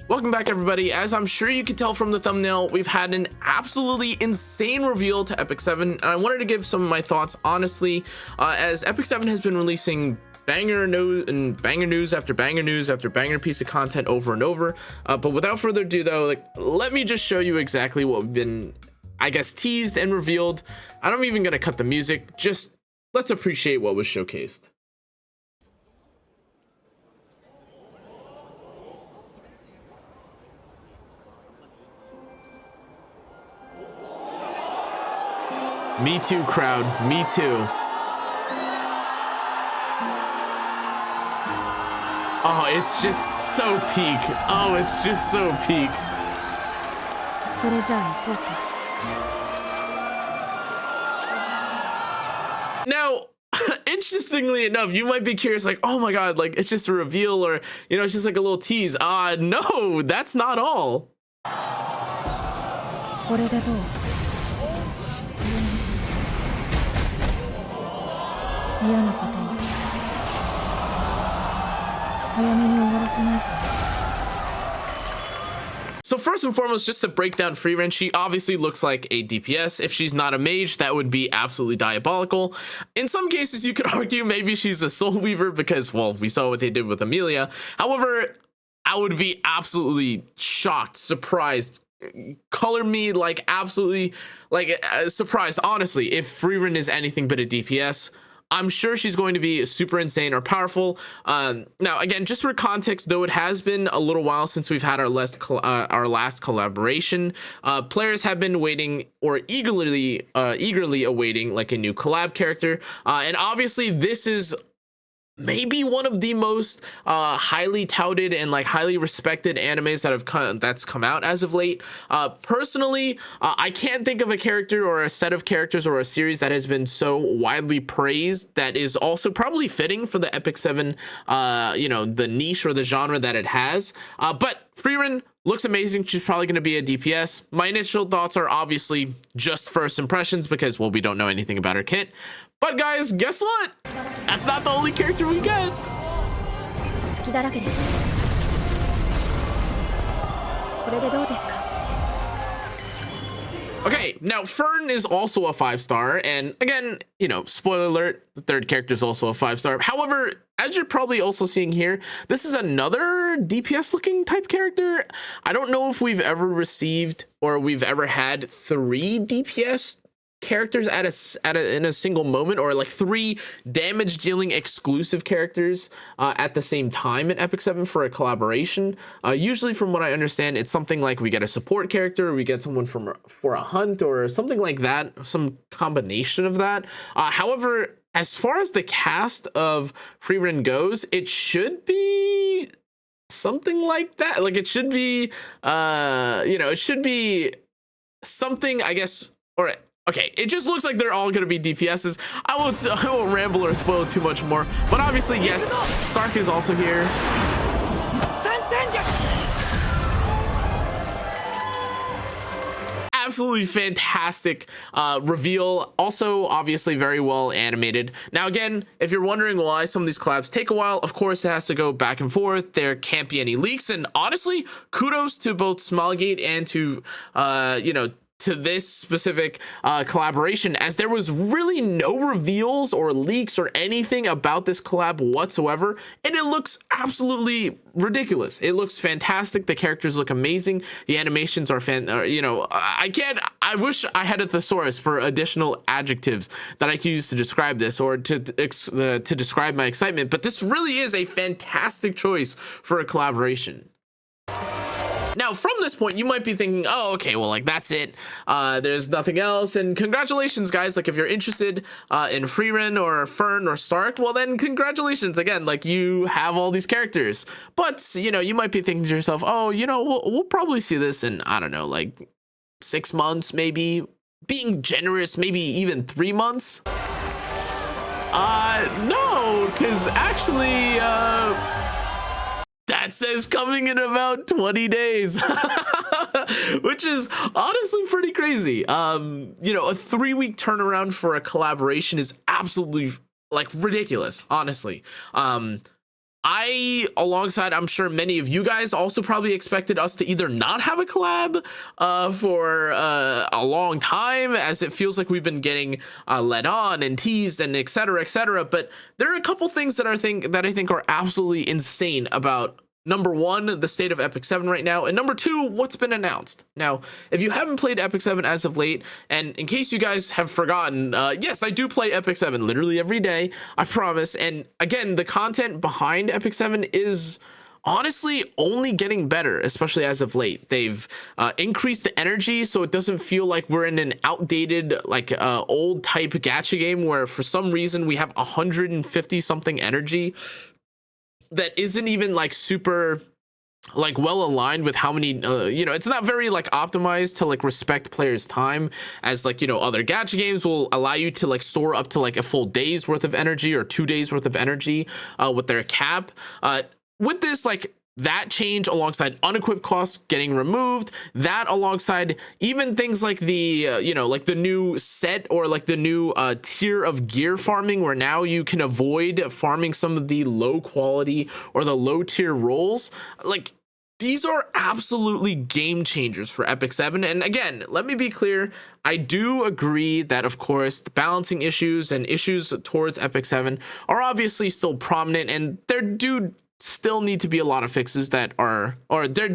Welcome back, everybody. As I'm sure you can tell from the thumbnail, we've had an absolutely insane reveal to epicseven, and I wanted to give some of my thoughts honestly, as epicseven has been releasing banger news after banger news after banger piece of content over and over. But without further ado, though, let me just show you exactly what we've been, I guess, teased and revealed. I'm even gonna cut the music. Just let's appreciate what was showcased. Me too, crowd. Me too. Oh, it's just so peak. Oh, it's just so peak. Now, interestingly enough, you might be curious, like, oh my god, like, it's just a reveal, or, you know, it's just like a little tease. No, that's not all. So first and foremost, just to break down Frieren, she obviously looks like a DPS. If she's not a mage, that would be absolutely diabolical. In some cases, you could argue maybe she's a soul weaver because, well, we saw what they did with Amelia. However, I would be absolutely shocked, surprised, color me like absolutely like surprised, honestly, if Frieren is anything but a DPS. I'm sure she's going to be super insane or powerful. Now, again, just for context, though, it has been a little while since we've had our last collaboration. Players have been waiting, or eagerly awaiting, like, a new collab character. And obviously, this is maybe one of the most highly touted and like highly respected animes that have come out as of late. Personally, I can't think of a character or a set of characters or a series that has been so widely praised that is also probably fitting for the epicseven, you know, the niche or the genre that it has. But Frieren looks amazing. She's probably going to be a DPS. My initial thoughts are obviously just first impressions because, well, we don't know anything about her kit. But guys, guess what? That's not the only character we get. Okay, now Fern is also a 5-star, and again, you know, spoiler alert, the third character is also a 5-star. However, as you're probably also seeing here, this is another DPS looking type character. I don't know if we've ever received or we've ever had 3 DPS characters in a single moment, or like 3 damage dealing exclusive characters at the same time in epicseven for a collaboration. Usually, from what I understand, it's something like we get a support character, or we get someone for a hunt, or something like that, some combination of that. However, as far as the cast of Frieren goes, it should be something like that. Like, it should be you know, it should be something, I guess, or okay, it just looks like they're all going to be DPSs. I won't ramble or spoil too much more. But obviously, yes, Stark is also here. Absolutely fantastic reveal. Also, obviously, very well animated. Now, again, if you're wondering why some of these collabs take a while, of course, it has to go back and forth. There can't be any leaks. And honestly, kudos to both Smilegate and to, you know, to this specific collaboration, as there was really no reveals or leaks or anything about this collab whatsoever, and it looks absolutely ridiculous. It looks fantastic. The characters look amazing. The animations are you know, I wish I had a thesaurus for additional adjectives that I could use to describe this, or to describe my excitement, but this really is a fantastic choice for a collaboration. Now, from this point, you might be thinking, oh, okay, well, like, that's it. There's nothing else. And congratulations, guys. Like, if you're interested in Frieren or Fern or Stark, well, then congratulations. Again, like, you have all these characters. But, you know, you might be thinking to yourself, oh, you know, we'll probably see this in, I don't know, like 6 months, maybe. Being generous, maybe even 3 months. No, because actually, that says coming in about 20 days, which is honestly pretty crazy. You know, a 3-week turnaround for a collaboration is absolutely, like, ridiculous, honestly. Alongside, I'm sure many of you guys also probably expected us to either not have a collab for a long time, as it feels like we've been getting led on and teased and etc etc. But there are a couple things that I think are absolutely insane about, number one, the state of epicseven right now, and number two, what's been announced. Now, if you haven't played epicseven as of late, and in case you guys have forgotten, yes, I do play epicseven literally every day, I promise. And again, the content behind epicseven is honestly only getting better, especially as of late. They've increased the energy, so it doesn't feel like we're in an outdated, like old type gacha game where for some reason we have 150 something energy that isn't even like super like well aligned with how many it's not very like optimized to like respect players' time, as like other gacha games will allow you to like store up to like a full day's worth of energy or 2 days worth of energy with their cap. With this, like, that change alongside unequipped costs getting removed, that alongside even things like the like the new set or like the new tier of gear farming, where now you can avoid farming some of the low quality or the low tier roles. Like, these are absolutely game changers for epicseven. And again, let me be clear, I do agree that of course the balancing issues and issues towards epicseven are obviously still prominent, and there do still need to be a lot of fixes that are, or there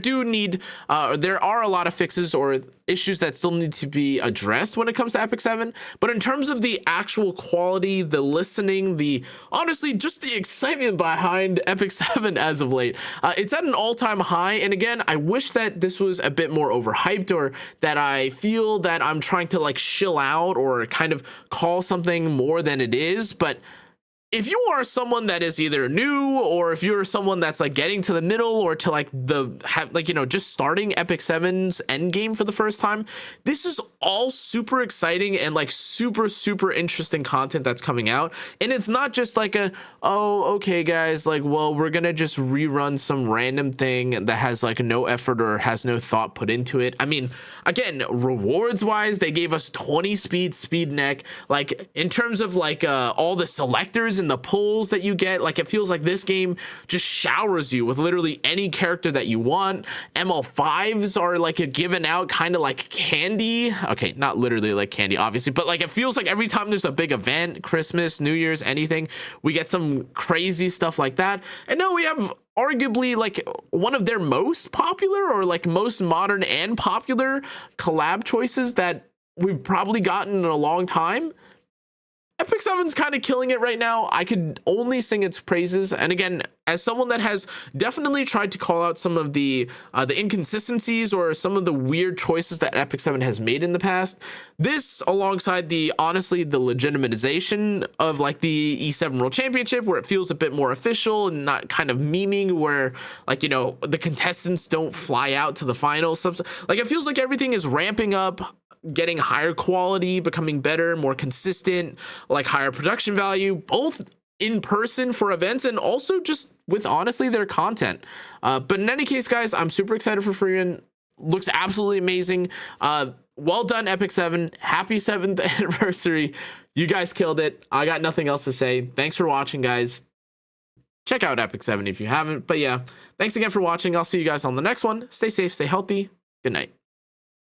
are a lot of fixes or issues that still need to be addressed when it comes to epicseven. But in terms of the actual quality, the listening, the honestly just the excitement behind epicseven as of late, it's at an all-time high. And again, I wish that this was a bit more overhyped, or that I feel that I'm trying to like shill out or kind of call something more than it is. But if you are someone that is either new, or if you're someone that's like getting to the middle or to like just starting epicseven's end game for the first time, this is all super exciting and like super interesting content that's coming out. And it's not just like oh, okay guys, like, well, we're gonna just rerun some random thing that has like no effort or has no thought put into it. I mean, again, rewards wise, they gave us 20 speed neck. Like, in terms of like all the selectors and the pulls that you get, like, it feels like this game just showers you with literally any character that you want. ML5s are like a given out kind of like candy. Okay, not literally like candy obviously, but like it feels like every time there's a big event, Christmas, New Year's, anything, we get some crazy stuff like that. And now we have arguably like one of their most popular, or like most modern and popular collab choices that we've probably gotten in a long time. epicseven's kind of killing it right now. I could only sing its praises. And again, as someone that has definitely tried to call out some of the inconsistencies or some of the weird choices that epicseven has made in the past, this, alongside the legitimization of like the E7 World Championship, where it feels a bit more official and not kind of memeing, where like the contestants don't fly out to the finals. Like, it feels like everything is ramping up, getting higher quality, becoming better, more consistent, like higher production value, both in person for events and also just with honestly their content. But in any case, guys, I'm super excited for Frieren. Looks absolutely amazing. Well done, epicseven. Happy 7th anniversary. You guys killed it. I got nothing else to say. Thanks for watching, guys. Check out epicseven if you haven't. But yeah, thanks again for watching. I'll see you guys on the next one. Stay safe, stay healthy. Good night.